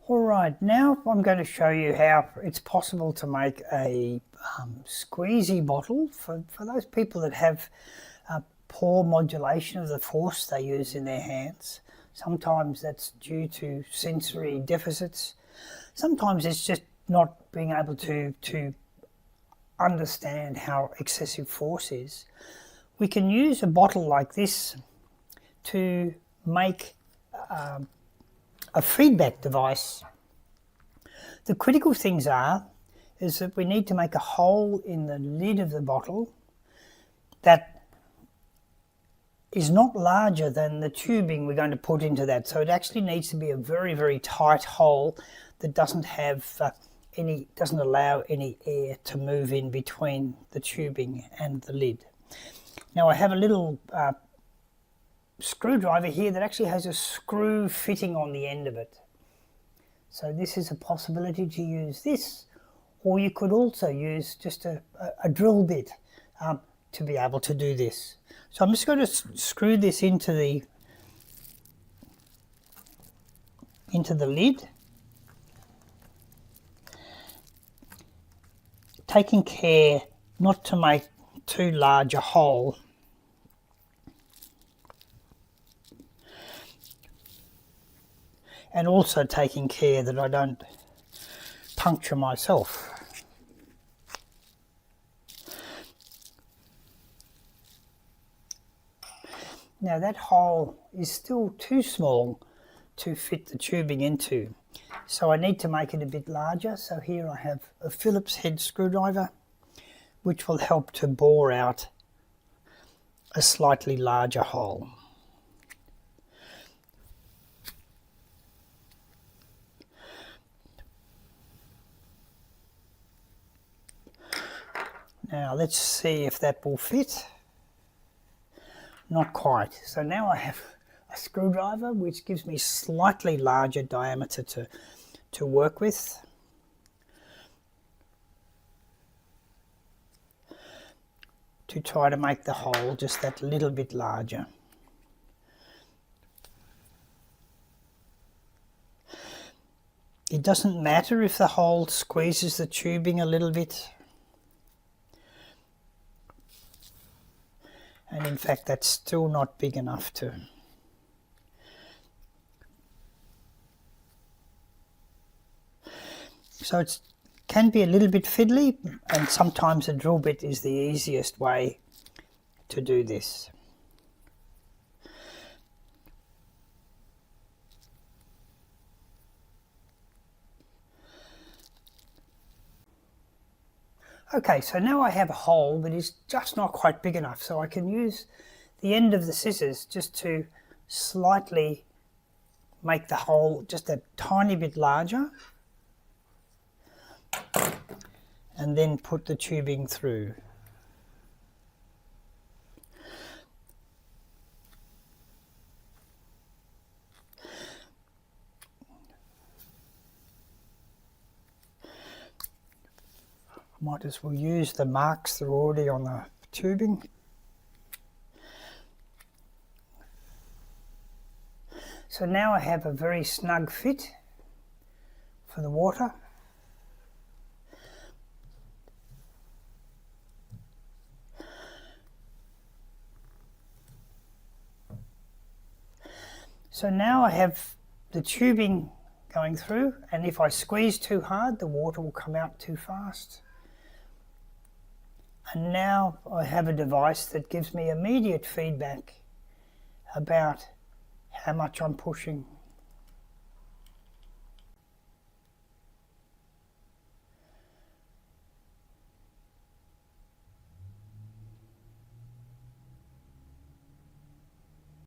Alright, now I'm going to show you how it's possible to make a squeezy bottle for those people that have poor modulation of the force they use in their hands. Sometimes that's due to sensory deficits. Sometimes it's just not being able to understand how excessive force is. We can use a bottle like this to make a feedback device. The critical things is that we need to make a hole in the lid of the bottle that is not larger than the tubing we're going to put into that. So it actually needs to be a very, very tight hole that doesn't have doesn't allow any air to move in between the tubing and the lid. Now I have a little screwdriver here that actually has a screw fitting on the end of it. So this is a possibility to use this, or you could also use just a drill bit to be able to do this. So I'm just going to screw this into the lid, taking care not to make too large a hole. And also taking care that I don't puncture myself. Now that hole is still too small to fit the tubing into, so I need to make it a bit larger. So here I have a Phillips head screwdriver, which will help to bore out a slightly larger hole. Now let's see if that will fit. Not quite. So now I have a screwdriver which gives me slightly larger diameter to work with. To try to make the hole just that little bit larger. It doesn't matter if the hole squeezes the tubing a little bit. And in fact, that's still not big enough to. So it can be a little bit fiddly, and sometimes a drill bit is the easiest way to do this. Okay, so now I have a hole that is just not quite big enough, so I can use the end of the scissors just to slightly make the hole just a tiny bit larger, and then put the tubing through. Might as well use the marks that are already on the tubing. So now I have a very snug fit for the water. So now I have the tubing going through, and if I squeeze too hard, the water will come out too fast. And now I have a device that gives me immediate feedback about how much I'm pushing